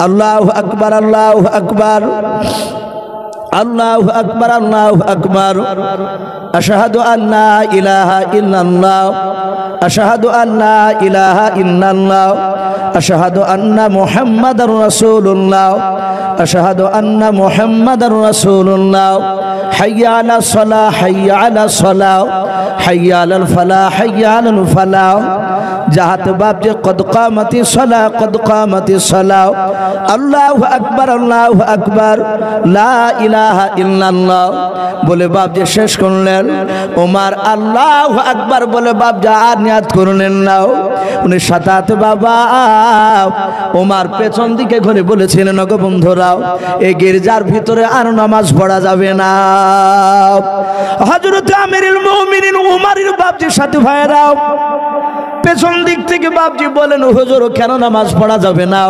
আল্লাহু আকবার, আল্লাহু আকবার, আল্লাহু আকবার, আল্লাহু আকবার। আশহাদু আল্লা ইলাহা ইল্লাল্লাহ, আশহাদু আল্লা ইলাহা ইল্লাল্লাহ, আশহাদু আন্না মুহাম্মাদার রাসূলুল্লাহ, আশহাদু আন্না মুহাম্মাদার রাসূলুল্লাহ। হাইয়া আলাস সালাহ, হাইয়া আলাস সালাহ, হাইয়া আলাল ফালাহ, হাইয়া আলাল ফালাহ। জাহাত বাপ যে কদ কামাতি সালাহ, কদ কামাতি সালাহ। আল্লাহু আকবার, আল্লাহু আকবার, লা ইলাহা ইল্লাল্লাহ বলে বাপ যে শেষ করলেন। ওমর আল্লাহু আকবার বলে বাপ যা নিয়াত করলেন না। উনি সাতাত বাবা ওমর পেছন দিকে ঘুরে বলেছিলেন, গো বন্ধুরাও এই গির্জার ভিতরে আর নামাজ পড়া যাবে না। হযরত আমিরুল মুমিনিন ওমরের বাপজির সাথে ভাইরাও পেছন দিক থেকে বাপজি বলেন, হুজুর কেন নামাজ পড়া যাবে না?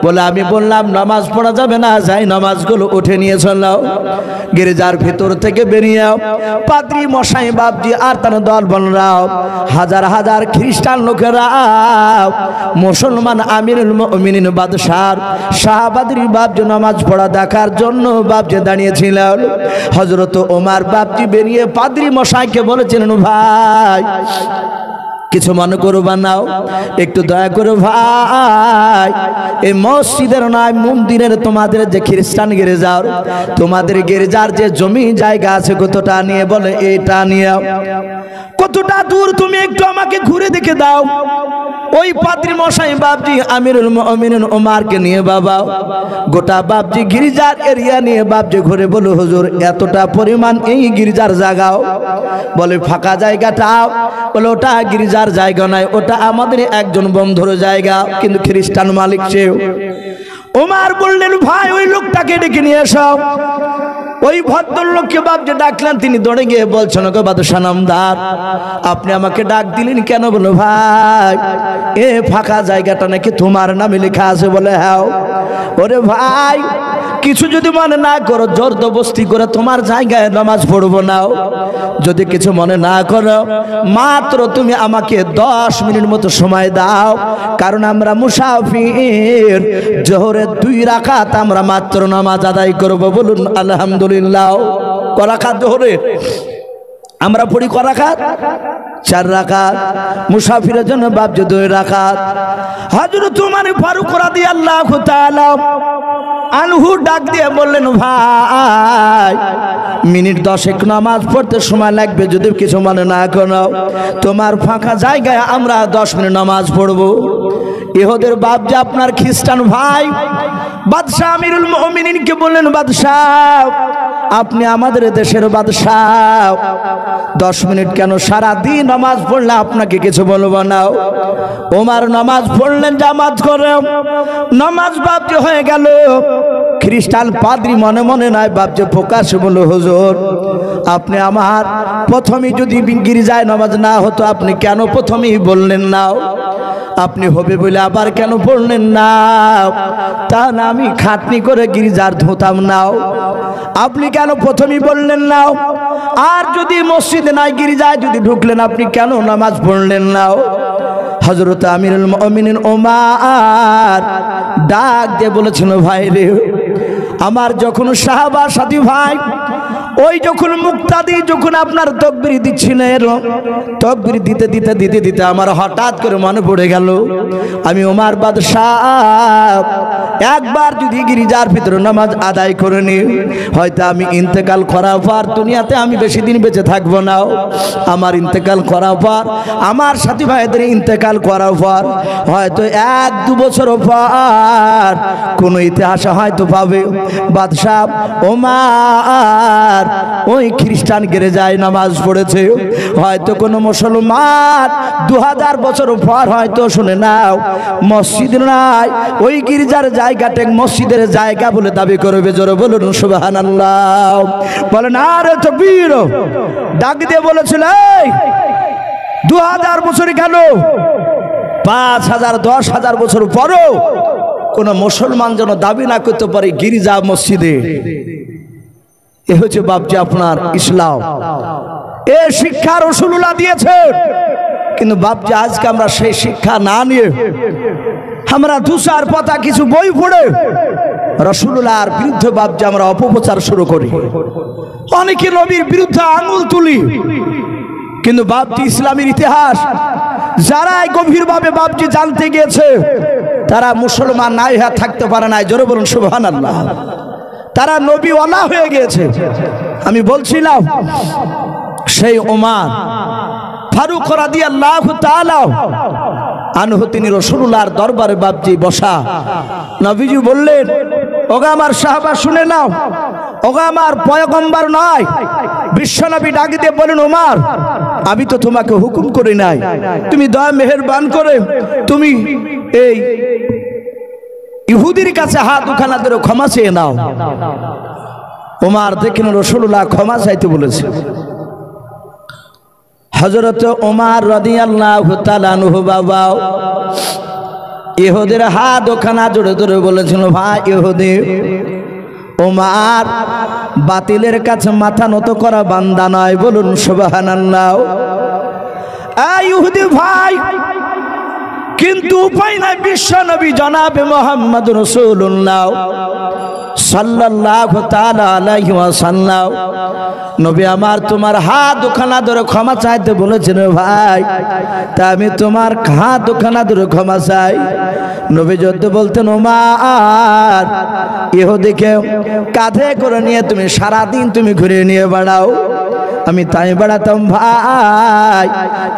বলে আমি বললাম নামাজ পড়া যাবে না, যাই নামাজগুলো উঠে নিয়ে চলাও। গির্জার ভিতর থেকে বেরিয়ে পাদ্রী মশাই বাপজি আর তার দল বলরাও হাজার হাজার খ্রিস্টান লোকেরা মুসলমান আমিরুল মুমিনিন বাদশার শাহবাদীর বাপজি নামাজ পড়া দেখার জন্য বাপজি দাঁড়িয়েছিলেন। হযরত ওমর বাপজি বেরিয়ে পাদ্রী মশাইকে বলেছিলেন, ভাই কিছু মনে করবা নাও, একটু দয়া করে ভাই এই মসজিদের নয় মন্দিরের তোমাদের যে খ্রিস্টান গির্জার তোমাদের গির্জার যে জমি জায়গা আছে কতটা নিয়ে বলে এটা নিয়ে কতটা দূর তুমি একটু আমাকে ঘুরে দেখে দাও। ওই পাদ্রী মশাই বাপজি আমিরুল মুমিনিন ওমরকে নিয়ে বাবা গোটা বাপজি গির্জার এরিয়া নিয়ে বাপজি ঘুরে বলো, হুজুর এতটা পরিমাণ এই গির্জার জায়গাও বলে ফাঁকা জায়গাটা বলে ওটা গির্জার জায়গা নয়, ওটা আমাদের একজন বন্ধুর জায়গা, কিন্তু খ্রিস্টান মালিক সেও। ওমর বললেন, ভাই ওই লোকটাকে ডেকে নিয়ে এসো। ওই ভদ্রলোককে বাপজি ডাকলেন, তিনি দৌড়ে গিয়ে বলছেন, গো বাদশাহ নামদার আপনি আমাকে ডাক দিলেন কেন? বলো ভাই এ ফাঁকা জায়গাটা নাকি তোমার নামে লেখা আছে। বলে হ্যাঁ। ওরে ভাই কিছু যদি মনে না করো জবরদস্তি করে তোমার জায়গায় নামাজ পড়বো না। যদি কিছু মনে না করো মাত্র তুমি আমাকে 10 মিনিট মতো সময় দাও, কারণ আমরা মুসাফির, জোহরের 2 রাকাত আমরা মাত্র নামাজ আদায় করব। বলুন আলহামদুলিল্লাহ। ক রাকাত জোহরের আমরা পড়ি? ক রাকাত? 4 রাকাত। মুসাফিরের জন্য বাপজি 2 রাকাত। হযরত ওমর ফারুক রাদিয়াল্লাহু তাআলা আনহু ডাক দিয়ে বললেন, ভাই মিনিট 10 নামাজ পড়তে সময় লাগবে, যদি কিছু মনে না করো তোমার ফাঁকা জায়গায় আমরা 10 মিনিট নামাজ পড়বো। ইহুদের বাপ যে আপনার খ্রিস্টান ভাই বাদশাহ আমিরুল মুমিনিনকে বললেন, বাদশাহ আপনি আমাদের দেশের বাদশাহ, 10 মিনিট কেন সারা দিন নামাজ পড়লে আপনাকে কিছু বলবো না। ওমর নামাজ পড়লেন জামাত করে, নামাজ বাপজি হয়ে গেল। খ্রিস্টান পাদ্রী মনে মনে নয় বাপজি প্রকাশ বলল, হুজুর আপনি আমার প্রথমেই যদি গির্জায় নামাজ না হতো আপনি কেন প্রথমেই বললেন না? আপনি হবে বলে আবার কেন পড়লেন না? তা না আমি খাটনি করে গির্জার ধুতাম নাও, আপনি কেন প্রথমেই বললেন না? আর যদি মসজিদে নাই গির্জায় যদি ঢুকলেন আপনি কেন নামাজ পড়লেন না? হযরত আমিরুল মুমিনিন ওমর ডাক দিয়ে বলেছিল, ভাই রে আমার যখন সাহাবা সাথী ভাই ওই যখন মুক্তাদি যখন আপনার তাকবীর দিচ্ছিলেন, তাকবীর দিতে দিতে দিতে দিতে আমার হঠাৎ করে মনে পড়ে গেল আমি ওমর বাদশাহ একবার যদি গির্জার ভিতরে নামাজ আদায় করে নি হয়তো আমি ইন্তেকাল করার পর দুনিয়াতে আমি বেশি দিন বেঁচে থাকবো না। আমার ইন্তেকাল করার পর আমার সাথী ভাইদের ইন্তেকাল করার পর হয়তো 1-2 বছর পর কোনো ইতিহাসে হয়তো পাবে বাদশাহ ওমর ওই খ্রিস্টান গির্জায় নামাজ পড়েছে। হয়তো কোনো মুসলমান 2000 বছর পর হয়তো শুনে নাও মসজিদ নাই ওই গির্জার জায়গাটা মসজিদের জায়গা বলে দাবি করবে। জোরে বলুন সুবহানাল্লাহ। বলেন আরে তাকবীর। ডাক দিয়ে বলেছিল, এই 2000 বছর কেন 5000 10,000 বছর পরও কোন মুসলমান যেন দাবি না করতে পারে গির্জা মসজিদে। এ হচ্ছে বাপজি আপনার ইসলাম। এ শিক্ষা রাসূলুল্লাহ দিয়েছেন, কিন্তু বাপজি আজকে আমরা সেই শিক্ষা না নিয়ে আমরা দুসার পাতা কিছু বই পড়ে রাসূলুল্লাহর বিরুদ্ধে বাপজি আমরা অপপ্রচার শুরু করি, অনেকে নবীর বিরুদ্ধে আঙুল তুলি। কিন্তু বাপজি ইসলামের ইতিহাস যারা গভীরভাবে বাপজি জানতে গিয়েছে তারা মুসলমান নাই হয়ে থাকতে পারে না। জোরে বলুন সুবহানাল্লাহ। তারা নবী ওয়ালা হয়ে গিয়েছে। আমি বলছিলাম সেই ওমর ফারুক রাদিয়াল্লাহু তাআলা আনহু তিনি রাসূলুল্লাহর দরবারে বাপজি বসা। নবীজি বললেন, ওগো আমার সাহাবা শুনে নাও, ওগো আমার পয়গম্বর নয়। বিশ্বনবী ডাক দিয়ে বলেন, ওমর আমি তো তোমাকে হুকুম করি নাই, তুমি দয়া মেহেরবান করে তুমি এই ইহুদির কাছে হাত উঠানা ধরে ক্ষমা চেয়ে নাও। ওমর দেখেন রাসূলুল্লাহ ক্ষমা চাইতে বলেছে। হযরত ওমর রাদিয়াল্লাহু তাআলা আনহু বাবা ইহুদির হাত ওখানা জোরে জোরে বলেছিল, ভাই ইহুদি, ওমর বাতিলের কাছে মাথা নত করা বান্দা নয়। বলুন সুবহানাল্লাহ। এই ইহুদি ভাই, কিন্তু উপায় নাই, বিশ্ব নবী জনাবে মুহাম্মদ রাসূলুল্লাহ সাল্লাল্লাহু তাআলা আলাইহি ওয়াসাল্লাম নবী আমার তোমার হাত দুখানা ধরে ক্ষমা চাইতে বলেছেন ভাই, তা আমি তোমার হাত দুখানা ধরে ক্ষমা চাই। নবী যদি বলতেন, ওমর ইহুদিকে কাঁধে করে নিয়ে তুমি সারাদিন তুমি ঘুরে নিয়ে বেড়াও, আমি তাই বেড়াতাম। ভাই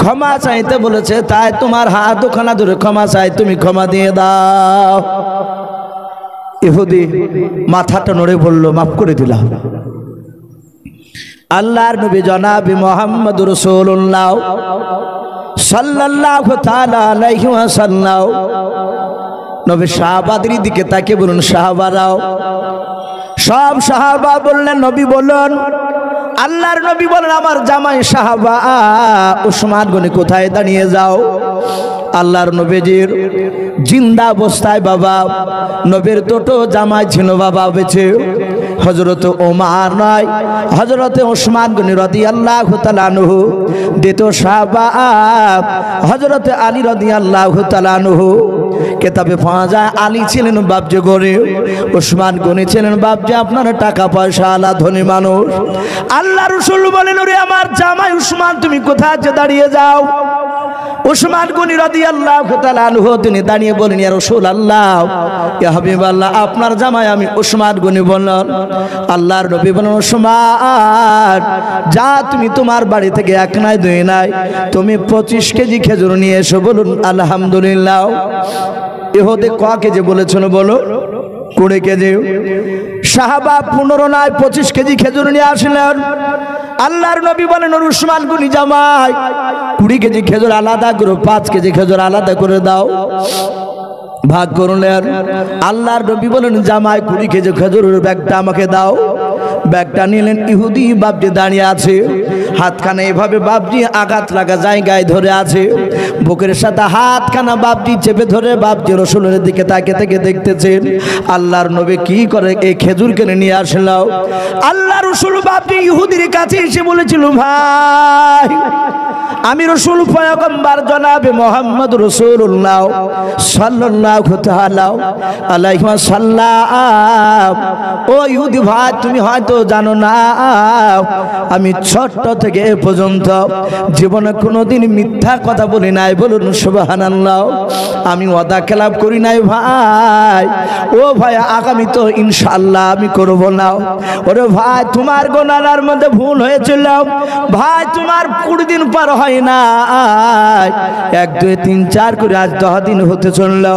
ক্ষমা চাইতে বলেছে, তাই তোমার হাত দুখানা ধরে ক্ষমা চাই, তুমি ক্ষমা দিয়ে দাও। ইহুদি মাথাটা নড়ে বলল, মাফ করে দিলাম। আল্লাহর নবী জনাবে মুহাম্মদ রাসূলুল্লাহ সাল্লাল্লাহু তাআলা আলাইহি ওয়াসাল্লাম নবী সাহাবাদের দিকে তাকে বলুন, সাহাবারাও। সব সাহাবা বললেন, নবী বলুন। আল্লাহর নবী বলেন, আমার জামাই সাহাবা উসমান গনি কোথায় দাঁড়িয়ে যাও। আল্লাহর নবীজির জিন্দা অবস্থায় বাবা নবীর দুটো জামাই ছিল বাবা বেঁচে, হযরত ওমর নয়, হযরত ওসমান গনি রাদিয়াল্লাহু তাআলা আনহু। দ্বিতীয় সাহাবা হযরত আলী রাদিয়াল্লাহু তাআলা আনহু। কিতাবে পাওয়া যায় আলী ছিলেন বাপজি গরিব, ওসমান গনি ছিলেন বাপজি আপনার টাকা পয়সা আলা ধনী মানুষ। আল্লাহ রাসূল বলেন, ওরে আমার জামাই উসমান তুমি কোথায় দাঁড়িয়ে যাও। উসমান গনি রাদিয়াল্লাহু তাআলা আনহু তিনি দাঁড়িয়ে বলেন, ইয়া রাসূলুল্লাহ, ইয়া হাবিবাল্লাহ, আপনার জামাই আমি উসমান গনি বললেন। আল্লাহর নবী বলেন, উসমান যা তুমি তোমার বাড়ি থেকে এক নাই দুই নাই তুমি 25 কেজি খেজুর নিয়ে এসো। বলুন আলহামদুলিল্লাহ। ইহুদি ক কেজি বলেছেন বলো? 20 কেজি। সাহাবা 15 নয় 25 কেজি খেজুর নিয়ে আসলেন। আল্লাহর নবী বলেন, উসমান গনি জামাই 20 কেজি খেজুর আলাদা করে 5 কেজি খেজুর আলাদা করে দাও, ভাগ করলেন। আল্লাহর নবী বলেন, জামাই 20 কেজি খেজুরের ব্যাগটা আমাকে দাও। ব্যাগটা নিলেন। ইহুদি বাপজি দাঁড়িয়ে আছে, হাতখানা এভাবে বাপজি আঘাত লাগা জায়গায় ধরে আছে, বুকের সাথে হাতখানা বাপজি চেপে ধরে বাপজি রাসূলের দিকে তাকে থেকে দেখতেছেন। আল্লাহর নবী কি করে এই খেজুর কিনে নিয়ে আসলো। আল্লাহ রাসূল বাপজি ইহুদির কাছে এসে বলেছিল, ভাই আমি রাসূল পয়গম্বর জনাবে মুহাম্মদ রাসূলুল্লাহ সাল্লাল্লাহু তাআলা আলাইহি ওয়াসাল্লাম। ও ইহুদি ভাই, তুমি হয়তো জানো না, আমি ছোট্ট থেকে এ পর্যন্ত জীবনে কোনোদিন মিথ্যা কথা বলি নাই। বলুন সুবহানাল্লাহ। আমি ওয়াদা খেলাপ করি নাই ভাই। ও ভাই, আগামী তো ইনশাআল্লাহ আমি করব না। ওরে ভাই, তোমার গোনার মধ্যে ভুল হয়েছিল ভাই, তোমার 20 দিন পার হয় না, 1 2 3 4 করে আজ 10 দিন হতে চললো।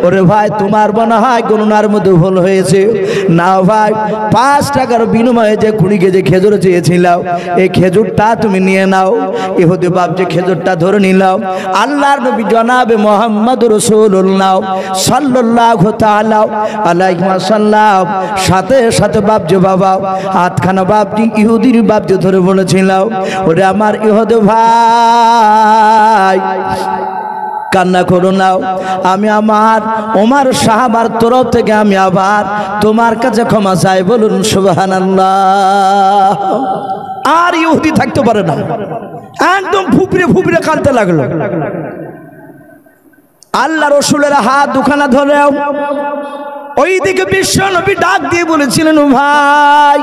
ওরে ভাই, তোমার মনে হয় গণনার মধ্যে ভুল হয়েছে না ভাই। 5 টাকার বিনিময়ে যে 20 কেজি খেজুর চেয়েছিল, এই খেজুরটা তুমি নিয়ে নাও। ইহুদি বাপজি খেজুরটা ধরে নিলাম। আল্লাহর নবী জনাবে মুহাম্মদ রাসূলুল্লাহ সাল্লাল্লাহু তাআলা আলাইহি ওয়াসাল্লাম সাথে সাথে বাপজি বাবা হাতখানা বাপজি ইহুদির বাপজি ধরে বলেছিল, ওরে আমার ইহুদি ভাই কান্না করো না, আমি আমার ওমর সাহাবার তরফ থেকে আমি আবার তোমার কাছে ক্ষমা চাই। বলুন সুবহানাল্লাহ। আর ইহুদি থাকতে পারে না, একদম ফুপড়ে ফুপড়ে কাঁদতে লাগলো। আল্লাহ রসুলের হাত দুখানা ধরেও ওইদিকে বিশ্ব নবী ডাক দিয়ে বলেছিলেন, ও ভাই,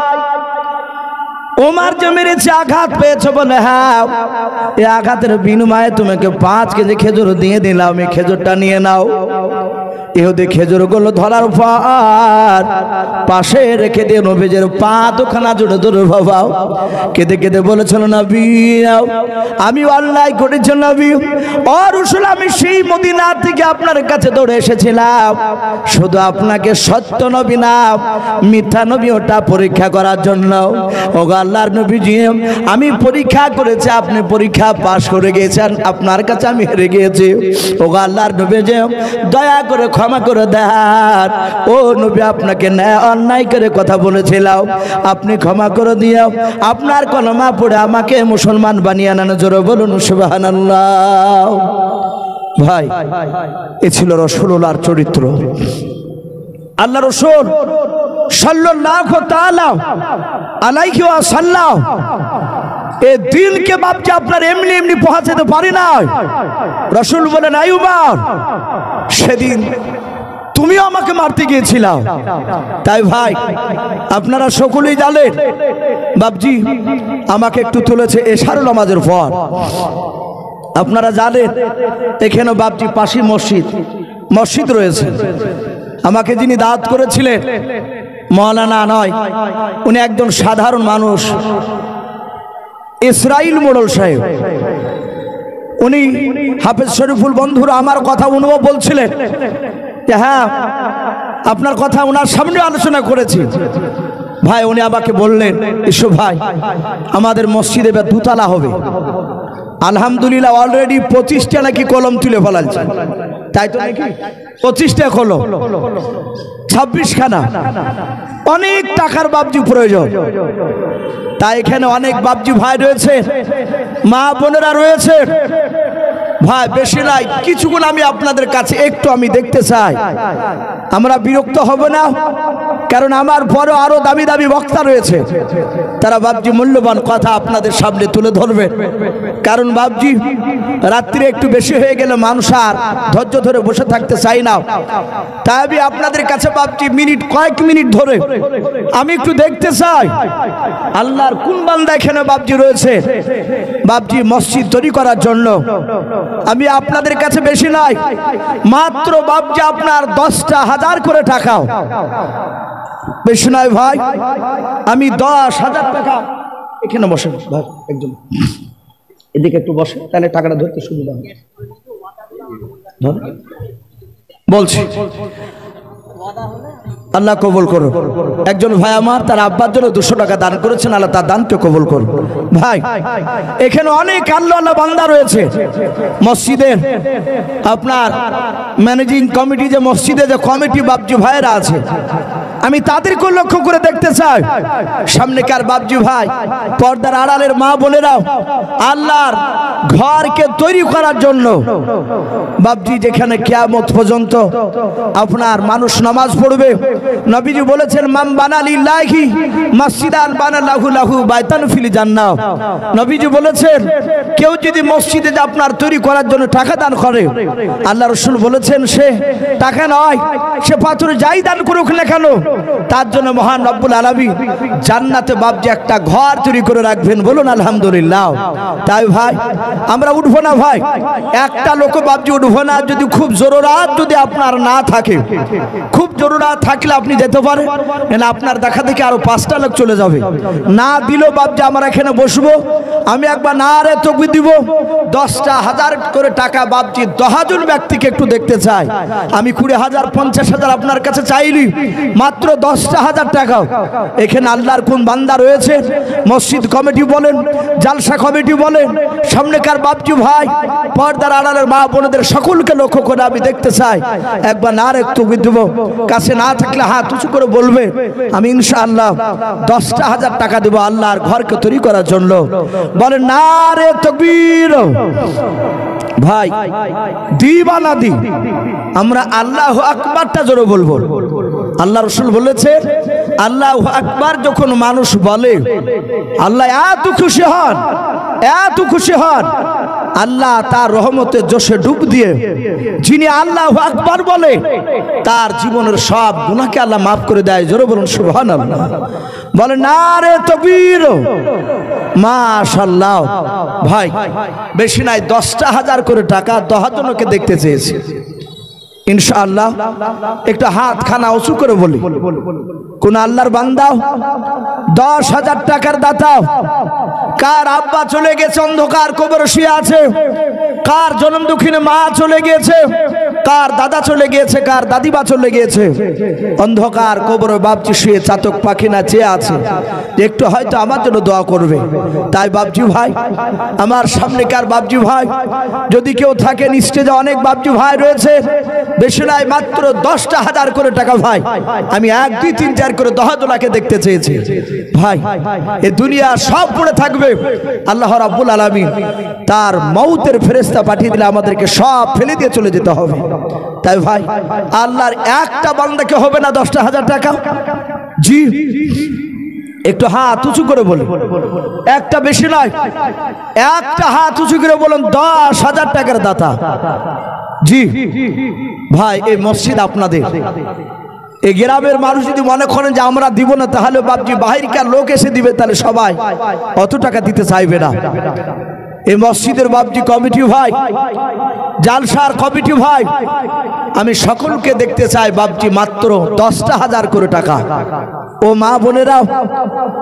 ওমার যে মেরেছে আঘাত পেয়েছো বলে, হ্যাঁ, এই আঘাতের বিনিময়ে তোমাকে 5 কেজি খেজুর দিয়ে দিলাম, এই খেজুরটা নিয়ে নাও। ইহুদি খেজুরগুলো ধরার পর পাশে রেখে দিয়ে নবীজের পা দুখানা জুড়ে ধরে বাবা কেঁদে কেঁদে বলেছিল, নবী আমি অন্যায় করেছি নবী, ও রাসূল, আমি সেই মদিনা থেকে আপনার কাছে দৌড়ে এসেছিলাম শুধু আপনাকে সত্য নবী না মিথ্যা নবী ওটা পরীক্ষা করার জন্য। ও আল্লাহর নবীজি, আমি পরীক্ষা করেছি, আপনি পরীক্ষা পাশ করে গিয়েছেন, আপনার কাছে আমি হেরে গিয়েছি। ও আল্লাহর নবীজি, দয়া করে ক্ষমা করে দেন। ও নবী, আপনাকে অন্যায় করে কথা বলেছিলাম, আপনি ক্ষমা করে দিও, আপনার কলমা পড়ে আমাকে মুসলমান বানিয়ে আনানো। জোরে বলুন সুবহানাল্লাহ। ভাই, এ ছিল রাসূলুল্লাহর চরিত্র। আল্লাহ রাসূল সাল্লাল্লাহু তাআলা আলাইহি ওয়াসাল্লাম এই দিনকে বাপকে আপনার এমনি এমনি পৌঁছাতে পারি না। রাসূল বলেন, আই উমর, সেদিন তুমিও আমাকে মারতে গিয়েছিলাম। তাই ভাই, আপনারা সকলেই জানেন বাপজি আমাকে একটু তুলেছে এশার নামাজের পর। আপনারা জানেন এখানে বাপজি পাশে মসজিদ রয়েছে। আমাকে যিনি দাওয়াত করেছিলেন মাওলানা নয়, উনি একজন সাধারণ মানুষ, ইসরাইল মোড়ল সাহেব। উনি হাফেজ শরীফুল বন্ধুরা আমার কথা উনিও বলছিলেন যে হ্যাঁ, আপনার কথা ওনার সামনে আলোচনা করেছি। ভাই, উনি আমাকে বললেন, এসো ভাই, আমাদের মসজিদে এবার 2 তলা হবে। আলহামদুলিল্লাহ, অলরেডি 25টা নাকি কলম তুলে ফেলাচ্ছে, তাই তো নাকি? 25টা কলম, 26 খানা। অনেক টাকার বাবজি প্রয়োজন। তাই এখানে অনেক বাবজি ভাই রয়েছে, মা বোনেরা রয়েছে। ভাই, বেশি নাই, কিছুক্ষণ আমি আপনাদের কাছে একটু আমি দেখতে চাই। আমরা বিরক্ত হব না, কারণ আমার পরে আরো দামি দামি বক্তা রয়েছে, তারা বাবজি মূল্যবান কথা আপনাদের সামনে তুলে ধরবে। কারণ বাবজি রাত্রি একটু বেশি হয়ে গেলে মানুষ আর ধৈর্য ধরে বসে থাকতে চাই না। তাই আমি আপনাদের কাছে বাবজি কয়েক মিনিট ধরে আমি একটু দেখতে চাই আল্লাহর কোন বান্দা এখানে বাবজি রয়েছে বাবজি মসজিদ তৈরি করার জন্য। আমি আপনাদের কাছে বেশি নাই, মাত্র বাবজি আপনার 10,000 করে টাকা, বেশি নয় ভাই। আমি 10,000 টাকা, এখানে বসে ভাই, একজন এদিকে একটু বসে, তাহলে টাকাটা ধরতে সুবিধা হবে। বলছি, আল্লাহ কবুল করুন। একজন ভাই আমার তার আব্বার জন্য 200 টাকা দান করেছেন, আল্লাহ তার দানকে কবুল করুন। ভাই, এখানে অনেক আল্লাহ বান্দা রয়েছে মসজিদের। আপনার ম্যানেজিং কমিটি, যে মসজিদে যে কমিটি বাবজি ভাইরা আছে, আমি তাদেরকে লক্ষ্য করে দেখতে চাই। সামনেকার বাবজি ভাই, পর্দার আড়ালের মা বোনেরাও আল্লাহর ঘরকে তৈরি করার জন্য বাবজি, যেখানে কিয়ামত পর্যন্ত আপনার মানুষ নামাজ পড়বে। নবীজি বলেছেন, মান বানা লিল্লাহি মাসজিদান বানা লাহু লাহু বাইতান ফিল জান্নাহ। নবীজি বলেছেন, কেউ যদি মসজিদে আপনার তৈরি করার জন্য টাকা দান করে, আল্লাহ রাসূল বলেছেন সে টাকা নয়, সে পাথর যাই দান করুক না কেন, তার জন্য মহান রব্বুল আলামিন জান্নাতে বাবজি একটা ঘর তৈরি করে রাখবেন। বলুন আলহামদুলিল্লাহ। তাই ভাই, আমরা উঠবো না ভাই, একটা লোক বাবজি উঠবো না যদি খুব জরুরাত যদি আপনার না থাকে। খুব জরুরাত থাকলে আপনি যেতে পারেন, না আপনার দেখা দেখি আরো 5টা লোক চলে যাবে। না দিলেও বাবজি আমরা এখানে বসবো, আমি একবার না রে তাকবীর দিব, 10,000 করে টাকা বাবজি 10 জন ব্যক্তিকে একটু দেখতে চাই। আমি 20,000 50,000 আপনার কাছে চাইলি, মাত্র 10,000 টাকা। এখানে আল্লাহর কোন বান্দা রয়েছে, মসজিদ কমিটি বলেন, জালসা কমিটি বলেন, সামনেকার বাবজি ভাই, পর্দার আড়ালের মা বোনদের সকলকে লক্ষ্য করে আমি দেখতে চাই। একবার না রে তাকবীর দিব, কাছে না থাকলে হাত উঁচু করে বলবে, আমি ইনশাআল্লাহ 10,000 টাকা দেব আল্লাহর ঘরকে তৈরি করার জন্য। বলেন না রে তাকবীর। ভাই, দিবানা দি আমরা আল্লাহু আকবারটা জোরে বলবো। আল্লাহ রাসূল বলেছে, আল্লাহু আকবার যখন মানুষ বলে, আল্লাহ এত খুশি হন, এত খুশি হন। আল্লাহ তার রহমতের জোশে ডুব দিয়ে যিনি আল্লাহু আকবার বলে তার জীবনের সব গুনাহকে আল্লাহ মাফ করে দেয়। জোরে বলুন সুবহানাল্লাহ। বলে নারে তাকবীর, মাশাআল্লাহ। ভাই বেশি নাই, 10,000 করে টাকা 10 জনকে দেখতে চেয়েছি ইনশাআল্লাহ। একটু হাত খানা উঁচু করে বলি, কোন আল্লাহর বান্দা 10,000 টাকার দাতা? কার আব্বা চলে গেছে অন্ধকার কবরে শুয়ে আছে? কার জন্ম দুঃখিনী মা চলে গিয়েছে? কার দাদা চলে গিয়েছে? কার দাদিমা চলে গিয়েছে? অন্ধকার কবরে বাপজি শুয়ে চাতক পাখি না চেয়ে আছে, একটু হয়তো আমার জন্য দোয়া করবে। তাই বাপজি ভাই, আমার সামনে কার বাপজি ভাই যদি কেউ থাকে, স্টেজে অনেক বাপজি ভাই রয়েছে, বেশি নাই মাত্র 10,000 করে টাকা। ভাই আমি 1 2 3 4 করে 10 জনকে দেখতে চেয়েছি। ভাই এই দুনিয়া সব পড়ে থাকবে, আল্লাহ রাব্বুল আলামিন তার মউতের ফেরেশতা পাঠিয়ে দিলে আমাদেরকে সব ফেলে দিয়ে চলে যেতে হবে। তাই ভাই আল্লাহর একটা বান্দাকে হবে না 10,000 টাকা? জি, একটু হাত উঁচু করে বলি, একটা বেশি নয়, একটা হাত উঁচু করে বলুন 10,000 টাকার দাতা। জি ভাই, এই মসজিদ আপনাদের, এই গ্রামের মানুষ যদি মনে করেন যে আমরা দিব না, তাহলে বাপজি বাহিরকার লোক এসে দিবে, তাহলে সবাই অত টাকা দিতে চাইবে না। এই মসজিদের বাপজি কমিটি ভাই, জালসার কমিটি ভাই, আমি সকলকে দেখতে চাই বাপজি মাত্র 10,000 করে টাকা। ও মা বোনেরা,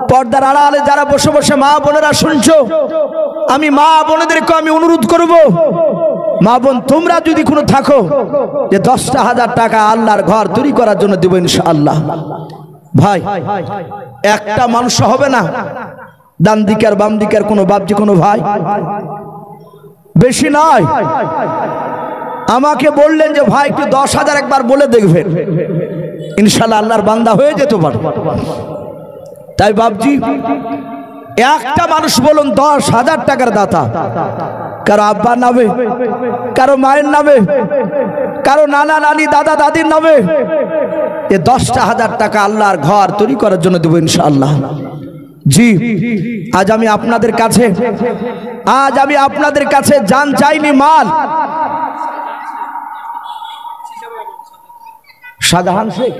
পর্দার আড়ালে যারা বসে বসে মা বোনেরা শুনছো, আমি মা বোনেদেরকে আমি অনুরোধ করব, মা বোন তোমরা যদি কোনো থাকো যে 10,000 টাকা আল্লাহর ঘর তৈরি করার জন্য দেব ইনশাআল্লাহ। ভাই একটা মানুষ হবে না, ডান দিকের বাম দিকের কোনো বাপজি কোনো ভাই, বেশি নয়। আমাকে বললেন যে ভাই একটু 10,000 একবার বলে দেখবেন, ইনশাআল্লাহ আল্লাহর বান্দা হয়ে যেতে পারে। তাই বাপজি একটা মানুষ বলুন 10,000 টাকার দাতা। কারো আব্বার নামে, কারো মায়ের নামে, কারো নানা নানি দাদা দাদির নামে এই 10,000 টাকা আল্লাহর ঘর তৈরি করার জন্য দেব ইনশাআল্লাহ। জি, আজ আমি আপনাদের কাছে জান চাইনি, মাল। শাহজাহান শেখ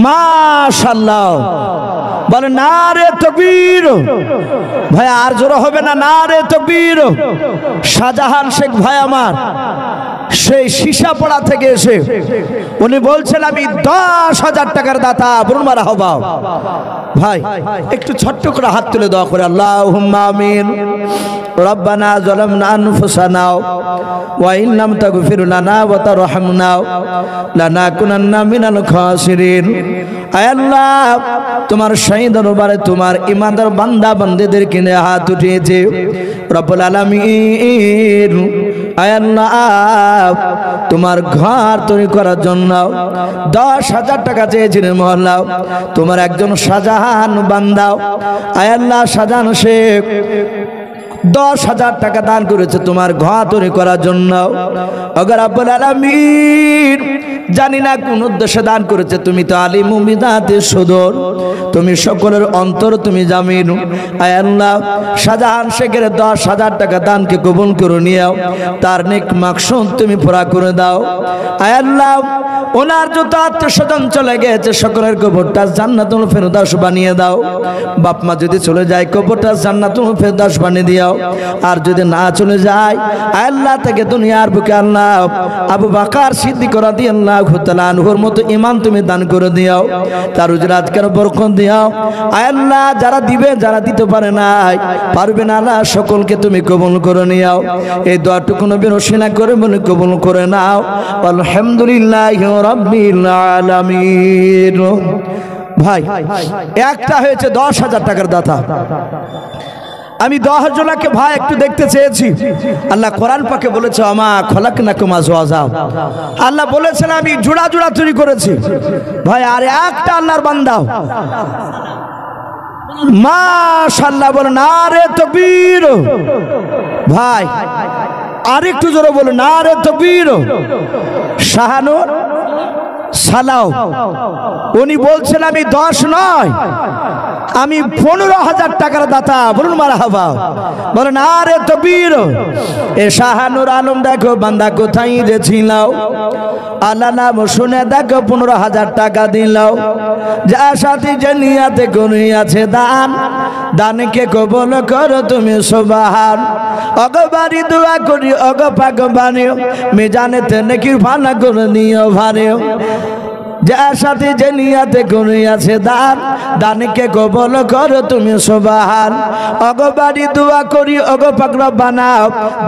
মাশাআল্লাহ বলে নারে তাকবীর। ভাই আর জোরে হবে না, নারে তাকবীর। শাহজাহান শেখ ভাই আমার সেই সীসাপাড়া থেকে এসে উনি বলছেন আমি 10,000 টাকার দাতা। বলুন মারহাবা। ভাই একটু ছোট্ট করে হাত তুলে দোয়া করে, আল্লাহুম্মা আমিন। রব্বানা যালামনা আনফুসানা ওয়া ইন লাম তাগফির লানা ওয়া তারহামনা লানাকুনান্না মিনাল খাসিরিন। আয় আল্লাহ, তোমার শাহী দরবারে তোমার ইমানদার বান্দা বান্দীদেরকে নিয়ে হাত উঠিয়েছে রব্বুল আলামিন। আয় আল্লাহ, তোমার ঘর তৈরি করার জন্য 10,000 টাকা চেয়েছিলেন মহল্লা, তোমার একজন শাহজাহান বান্দা আয় আল্লাহ শাহজাহান শেখ 10,000 টাকা দান করেছে তোমার ঘর তৈরি করার জন্য। আগে রব্বুল আলামিন জানি না কোন উদ্দেশ্যে দান করেছে, তুমি তো আলিম বিদাতে সুদূর, তুমি সকলের অন্তর তুমি জামিন। আয় আল্লাহ, শাহজাহান শেখের 10,000 টাকা দানকে কবুল করে নিও, তার নেক মাকসুদ তুমি পুরা করে দাও। আয় আল্লাহ, ওনার যত আত্মীয়স্বজন চলে গেছে সকলের কবরটা জান্নাতুল ফেরদাউস বানিয়ে দাও। বাপ মা যদি চলে যায় কবরটা জান্নাতুল ফেরদাউস বানিয়ে দিও। আর যদি না চলে যায় আল্লাহ থেকে দুনিয়ার বুকে আল্লাহ আবু বকর সিদ্দিক রাদিয়াল্লাহু তাআলা আনহুর মতো ঈমান তুমি দান করে দিও, তার উজরাতকে বরকত দিও। আল্লাহ যারা দিবে যারা দিতে পারে না পারবে না আল্লাহ সকলকে তুমি কবুল করে নিও। এই দোয়াটুকু নবীর ওসিলা করে বলে কবুল করে নাও। আলহামদুলিল্লাহি রাব্বিল আলামিন। ভাই একটা হয়েছে 10,000 টাকার দাতা। আমি 10 জনকে ভাই একটু দেখতে চেয়েছি। আল্লাহ কোরআন পাকে বলেছে আমা খলাকনাকুম আজওয়াজা, আল্লাহ বলেছেন আমি জোড়া জোড়া তৈরি করেছি। ভাই আর একটা আল্লাহর বান্দা মাশাআল্লাহ বলেন নারে তাকবীর। ভাই আরেকটু জোরে বলুন নারে তাকবীর। শাহানুর সালাও। উনি বলছেন আমি 10 নয়, আমি 15,000 টাকার দাতা। বলুন মারহাবা। বলেন আরে তকবীর। এ শাহানুর আলম দেখো বান্দা কোথায় যে ছিল, আল্লাহ নাম শুনে দেখো 15,000 টাকা দিল। যা সাথী যে নিয়াতে করিয়াছে দান, দানকে কবুল করো তুমি সুবহান। অগবারি দোয়া করি অগ পাক বানিও, মিজানেতে নেকির ভানা করে নিও ভারেও। যার সাথে যে নিয়াতে করিয়াছে দান, দানকে কবুল করো তুমি সুবহান। অগবারি দোয়া করি অগ পাক রব্বানা,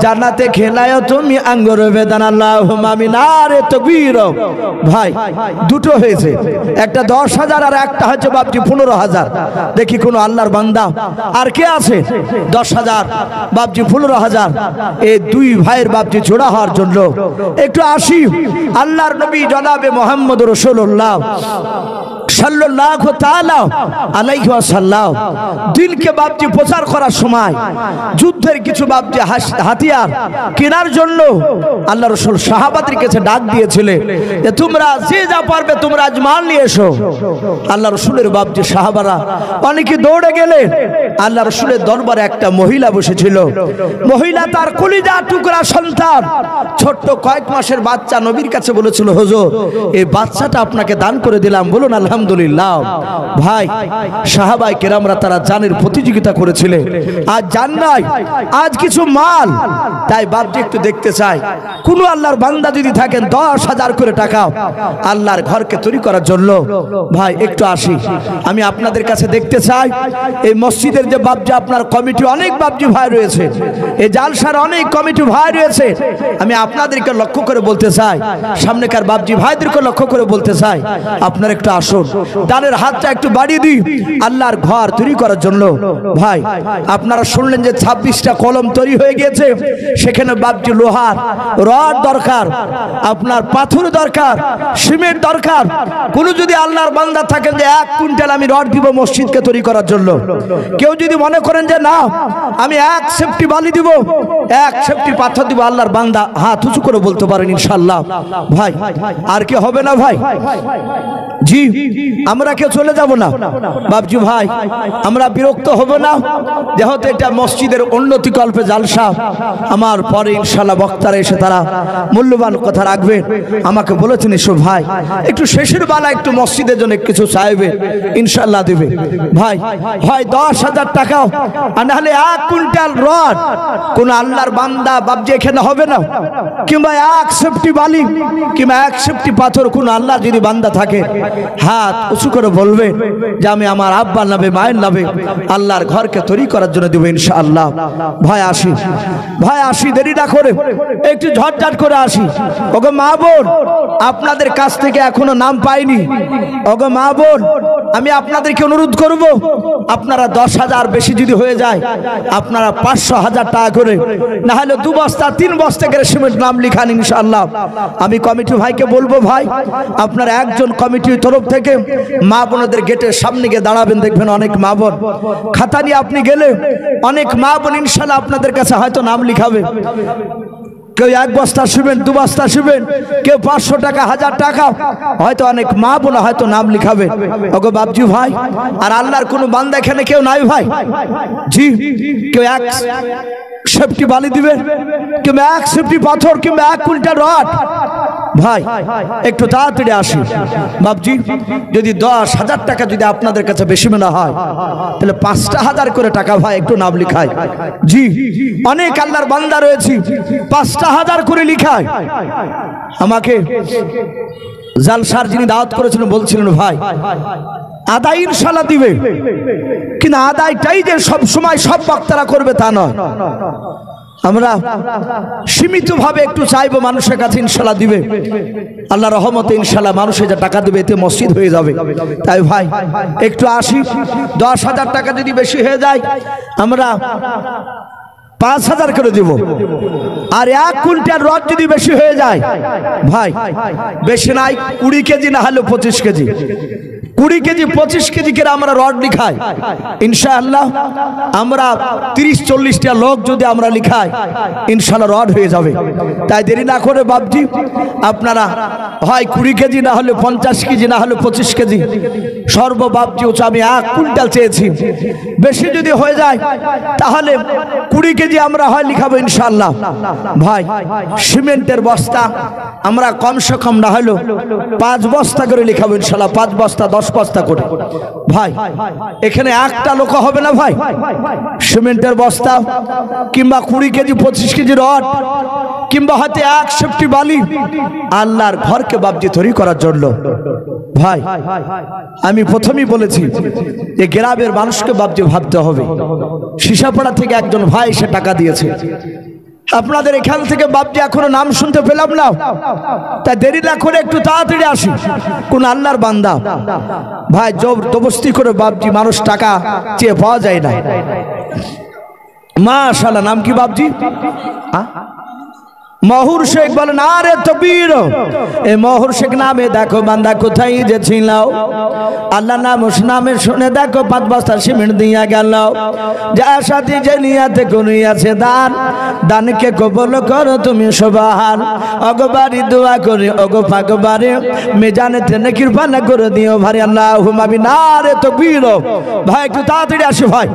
জান্নাতে খেলায়ও তুমি আঙ্গুর বেদান। আল্লাহুম্মা আমিন। আরে তাকবীর। ভাই দুটো হয়েছে, একটা 10,000 আর একটা হচ্ছে বাপজি 15,000। দেখি কোন আল্লাহর বান্দা আর কে আছে? 10,000 বাপজি 15,000। এই দুই ভাইয়ের বাপজি জোড়া হওয়ার জন্য একটু আসি। আল্লাহর নবী জনাবে মুহাম্মদ রাসূলুল্লাহ সাল্লাল্লাহু তাআলা আলাইহি ওয়াসাল্লাম দিনকে বাপজি প্রচার করার সময় যুদ্ধের কিছু বাপজি হাতিয়ার কেনার জন্য আল্লাহ রাসূল সাহাবাদের কাছে ডাক দিয়েছিলেন যে তোমরা যে যা পারবে তোমরা আজ মাল নিয়ে এসো। আল্লাহ রাসূলের বাপজি সাহাবারা অনেকে দৌড়ে গেলেন। আল্লাহ রাসূলের দরবারে একটা মহিলা বসেছিল। মহিলা তার কলিজা টুকরা সন্তান ছোট্ট কয়েক মাসের বাচ্চা নবীর কাছে বলেছিল, হুজুর এই বাচ্চাটা আপনাকে দান করে দিলাম। বলুন আলহামদুলিল্লাহ। ভাই সাহাবায়ে কেরামরা তারা জানের প্রতিযোগিতা করেছিলেন, আজ জান নাই, আজ কিছু মাল। তাই বাপজি একটু দেখতে চাই কোন আল্লাহর বান্দা যদি থাকেন 10,000 করে টাকা আল্লাহর ঘরকে তৈরি করার জন্য, ভাই একটু আসি। আমি আপনাদের কাছে দেখতে চাই এই মসজিদের যে বাপজি আপনার কমিটি, অনেক বাপজি ভাই রয়েছে, এই জালসার অনেক কমিটি ভাই রয়েছে। আমি আপনাদেরকে লক্ষ্য করে বলতে চাই, সামনেকার বাপজি ভাইদেরকে লক্ষ্য করে বলতে চাই, আপনারা একটু আসুন, দানের হাতটা একটু বাড়িয়ে দিই আল্লাহর ঘর তৈরি করার জন্য। ভাই আপনারা শুনলেন যে 26টা কলম তৈরি হয়ে গিয়েছে, সেখানে বাপজি লোহার রড দরকার, আপনার পাথর দরকার, সিমেন্ট দরকার। কোন যদি আল্লাহর বান্দা থাকেন যে 1 কুইন্টাল আমি রড দিব মসজিদকে তৈরি করার জন্য, কেউ যদি মনে করেন যে না আমি 1 সেফটি বালি দিব, 1 সেফটি পাথর দিব, আল্লাহর বান্দা হাত উঁচু করে বলতে পারেন ইনশাআল্লাহ। ভাই আর কি হবে না ভাই? জি আমরা কেউ চলে যাব না বাপজি ভাই, আমরা বিরক্ত হব না, যেহেতু এটা মসজিদের উন্নতি কল্পে জালসা। আমার পরে ইনশাআল্লাহ বক্তারা এসে তারা মূল্যবান কথা রাখবেন। আমাকে বলেছেন এসো ভাই একটু শেষের বেলা একটু মসজিদের জন্য কিছু চাইবে, ইনশাআল্লাহ দেবে। ভাই হয় 10,000 টাকা আর নাহলে 1 কুইন্টাল রড কোন আল্লাহর বান্দা বাপজি এখানে হবে না, কিংবা 1 সেফটি বালি কিংবা 1 সেফটি পাথর কোন আল্লাহ যদি বান্দা থাকে হাত উঁচু করে বলবে যে আমি আমার আব্বার নামে মায়ের নামে আল্লাহর ঘরকে তৈরি করার জন্য দেব ইনশাআল্লাহ। ভাই আসি, ভাই আসি, দেরি না করে একটু ঝটঝট করে আসি। ওগো মা বোন আপনাদের কাছ থেকে এখনো নাম পাইনি, ওগো মা বোন আমি আপনাদেরকে অনুরোধ করব, আপনারা 10,000 বেশি যদি হয়ে যায় আপনারা 500,000 টাকা করে, না হলে 2 বস্তা 3 বস্তা করে সিমেন্ট নাম লিখান ইনশাআল্লাহ। আমি কমিটি ভাইকে বলবো ভাই আপনারা একজন কমিটির তরফ থেকে মা বোনদের গেটের সামনে গিয়ে দাঁড়াবেন, দেখবেন অনেক মা বোন খাতা নিয়ে আপনি গেলে অনেক মা বোন ইনশাআল্লাহ আপনাদের কাছে হয়তো নাম লিখাবে। কেউ 1 বস্তা সিমেন্ট 2 বস্তা সিমেন্ট, কেউ 500 টাকা 1000 টাকা, হয়তো অনেক মা বোন হয়তো নাম লিখাবে। ওগো বাপজি ভাই আর আল্লাহর কোনো বান্দা এখানে কেউ নাই ভাই? জি কেউ 1 সেফটি বালি দিবেন, কিংবা 1 সেফটি পাথর, কিংবা 1 কুইন্টাল রড? ভাই একটু তাড়াতাড়ি আসি বাপজি। যদি 10,000 টাকা যদি আপনাদের কাছে বেশি মনে হয় তাহলে 5,000 করে টাকা ভাই একটু নাম লিখায়। জি অনেক আল্লাহর বান্দা রয়েছে 5,000 করে লিখায়। আমাকে জালসার যিনি দাওয়াত করেছিলেন বলছিলেন ভাই আদায় ইনশাআল্লাহ দিবে, কিন্তু আদায়টাই যে সব সময় সব বক্তারা করবে তা নয়। আমরা সীমিত ভাবে একটু চাইবো মানুষের কাছে, ইনশাআল্লাহ দিবে। আল্লাহ রহমতে ইনশাআল্লাহ মানুষে যা টাকা দেবে এতে মসজিদ হয়ে যাবে। তাই ভাই একটু আসি, 10,000 টাকা যদি বেশি হয়ে যায় আমরা 5,000 করে দিব। আর 1 কুইন্টাল রড যদি বেশি হয়ে যায় ভাই, বেশি নাই 20 কেজি না হলে 25 কেজি, 20 কেজি 25 কেজি করে আমরা রড লিখাই, ইনশাআল্লাহ আমরা 30-40টা লোক যদি আমরা লিখাই ইনশাআল্লাহ রড হয়ে যাবে। তাই দেরি না করে বাপজি আপনারা হয় 20 কেজি না হলে 50 কেজি না হলে 25 কেজি সর্ব বাপজি হচ্ছে আমি 1 কুইন্টাল চেয়েছি, বেশি যদি হয়ে যায় তাহলে 20 কেজি আমরা হয় লিখাবো ইনশাআল্লাহ। ভাই সিমেন্টের বস্তা আমরা কমসে কম না হলো 5 বস্তা করে লিখাবো ইনশাআল্লাহ, 5 বস্তা 10 বস্তা করে। ভাই এখানে একটা লোক হবে না ভাই, সিমেন্টের বস্তা কিংবা 20 কেজি 25 কেজি রড কিংবা হাতে 1 সেফটি বালি আল্লাহর ঘরকে বাপজি তৈরি করার জন্য। ভাই আমি প্রথমেই বলেছি যে গ্রামের মানুষকে বাপজি ভাবতে হবে। শিশাপাড়া থেকে একজন ভাই সে টাকা দিয়েছে, আপনাদের এখান থেকে বাপজি এখনো নাম শুনতে পেলাম না, তাই দেরি না করে একটু তাড়াতাড়ি আসি। কোন আল্লাহর বান্দা ভাই জবরদস্তি করে বাপজি মানুষ টাকা চেয়ে পাওয়া যায় না। মাশাআল্লাহ, নাম কি বাপজি? মহুর শেখ বলেন আরে তকবীর। এই মহুর শেখ নামে দেখো বান্দা কোথায় যে ছিল, আল্লাহ নাম নামে শুনে দেখো 5 বস্তা সিমেন্ট দিয়া গেল। যার সাথে যে নিয়াতে কোনই আছে দান, দানকে কবুল করো তুমি সুবহান। অগবারি দোয়া করে ওগো পাকবারে মেজানেতে নেকির পানা করে দিও ভারি আল্লাহুম্মা আমিন। আরে তকবীর। ভাই একটু তাড়াতাড়ি আসি ভাই,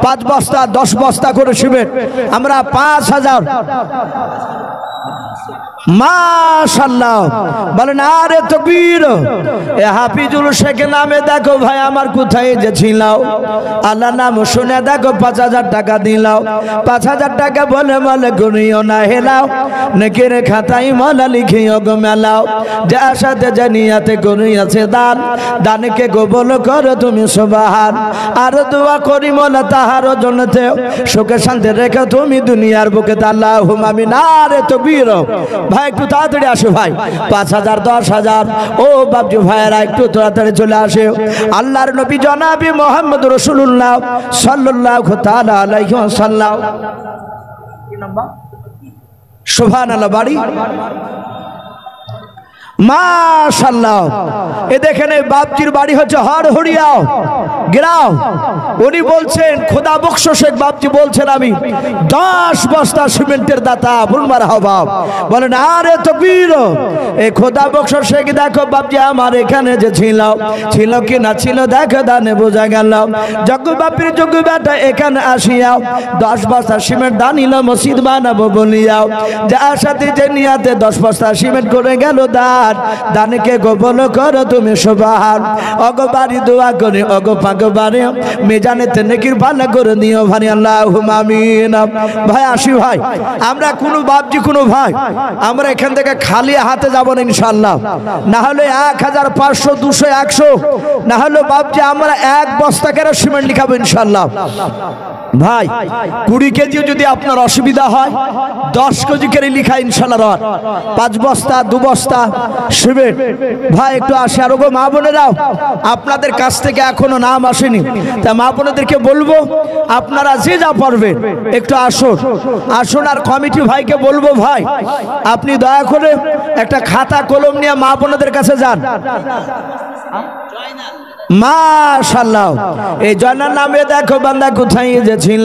5 বস্তা 10 বস্তা করে সিমেন্ট আমরা 5000। মাশাআল্লাহ বলেন আরে তাকবীর। এ হাফিজুল শেখ নামে দেখো ভাই আমার কোথায় যে ছিল, আল্লাহ নাম শুনে দেখো 5000 টাকা দিলাও। 5000 টাকা বলে বলে গুনিও না হেলাও, নেকির খাতায় মলা লিখিও গো মেলাও। যার সাথে জানিয়াতে গুনি আছে দান, দানকে কবুল করো তুমি সুবহান। আর দোয়া করি মোলা তাহার জন্নতে সুখে শান্তি রেখো তুমি দুনিয়ার বুকে আল্লাহুম্মা আমিন। আরে তাকবীর। ভাই একটু তাড়াতাড়ি আসে ভাই, 5000 10,000 ও বাপজি ভাইয়েরা একটু তাড়াতাড়ি চলে আসে। আল্লাহর নবী জনাবি মুহাম্মদ রাসূলুল্লাহ সাল্লাল্লাহু তাআলা আলাইহি ওয়াসাল্লাম। সুবহানাল্লাহ বাড়ি মাশাআল্লাহ। এ দেখেন এই বাপজির বাড়ি হচ্ছে হরহরিয়া গ্রাম। উনি বলছেন খোদা বখশ শেখ বাপজি বলছেন আমি 10 বস্তা সিমেন্টের দাতা। বলুন মারহাবা, বলেন আরে তাকবীর। এই খোদা বখশ শেখ দেখো বাপজি আমার এখানে যে ছিল কি না ছিল দেখো দানে বোঝা গেল। জগ বাপির জগ বেটা এখানে আসিয়া 10 বস্তা সিমেন্ট দানিল মসজিদ বানাবো বলিয়াও। যার সাথে যে নিয়াতে 10 বস্তা সিমেন্ট করে গেল দান, দানকে কবুল করো তুমি সুবহান। অগবারি দোয়া করে অগো পাকবারে মেজানেতে নেকির পানা করে দিও ভারি আল্লাহুম্মা আমিন। ভাই আসি ভাই, আমরা কোনো বাপজি কোনো ভাই আমরা এখান থেকে খালি হাতে যাব না ইনশাআল্লাহ। না হলে 1500 200 100 না হলে বাপজি আমরা 1 বস্তা করে সিমেন্ট লিখাবো ইনশাআল্লাহ। ভাই 20 কেজি যদি আপনার অসুবিধা হয় 10 কেজি করে লিখা ইনশাআল্লাহ রড, 5 বস্তা 2 বস্তা সিমেন্ট। ভাই একটু আসে। আর গো মা বোনেরাও আপনাদের কাছ থেকে এখনো নাম আসেনি, তা মা বোনেদেরকে বলবো আপনারা যে যা পারবেন একটু আসুন আসুন। আর কমিটি ভাইকে বলবো ভাই আপনি দয়া করে একটা খাতা কলম নিয়ে মা বোনেদের কাছে যান। মাশাআল্লাহ। এই জয়নার নামে দেখো বান্দা কোথায় যে ছিল,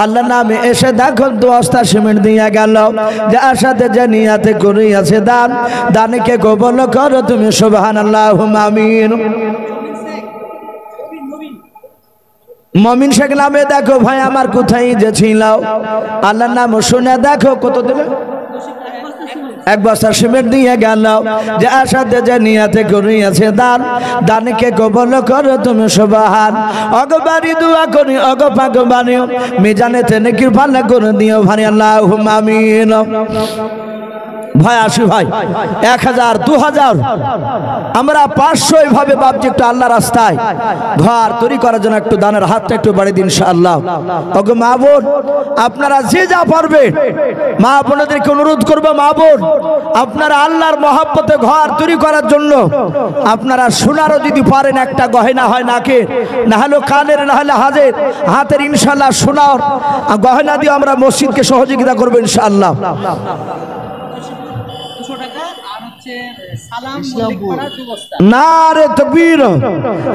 আল্লাহ নামে এসে দেখো 2 বস্তা সিমেন্ট দিয়া গেল। যার সাথে যে নিয়াতে করি আছে দান, দানকে কবুল করো তুমি সুবহানাল্লাহুম্মা আমিন। মমিন শেখ নামে দেখো ভাই আমার কোথায় যে ছিল, আল্লাহর নাম শুনে দেখো কত দেবে 1 বস্তা সিমেন্ট দিয়ে গেল। যার সাথে যে নিয়াতে করি আছে দান, দানকে কবুল করো তুমি সুবহান। অগবারি দোয়া করি অগ পাকবারে মিজানেতে নেকির পানা করে দিও ভারি আল্লাহুম্মা আমিন। ভাই আসি ভাই 1000 2000 আমরা 500 এইভাবে বাপজি একটু আল্লাহ রাস্তায় ঘর তৈরি করার জন্য একটু দানের হাতটা একটু বাড়িয়ে দিন ইনশাআল্লাহ। ওগো মা বোন আপনারা যে যা পারবেন মা বোনদেরকে অনুরোধ করব, মা বোন আপনারা আল্লাহর মহব্বতে ঘর তৈরি করার জন্য আপনারা সোনারও যদি পারেন একটা গয়না হয় নাকে, না হলে কানের, না হলে হাতের ইনশাআল্লাহ সোনার গয়না দিয়ে আমরা মসজিদকে সহযোগিতা করব ইনশাআল্লাহ। না রে তকবীর,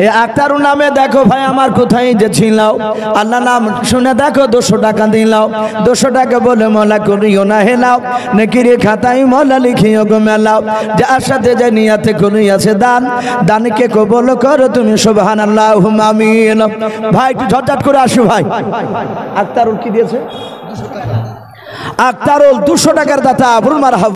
এ আক্তারুর নামে দেখো ভাই আমার কোথায় যে ছিলাও, আল্লাহ নাম শুনে দেখো 200 টাকা দিলাও, 200 টাকা বলে মলা করিও না হেলাও, নেকিরে খাতাই মলা লিখিও গো মেলাও, যার সাথে যে নিয়াতে করিয়াছে দান, দানকে কবুল করো তুমি সুবহানাল্লাহুম্মা আমিন। ভাই একটু ঝটঝট করে আসো ভাই। আক্তারুল কি দিয়েছে? আক্তারুল 200 টাকার দাতা, বলুন মারহাবা।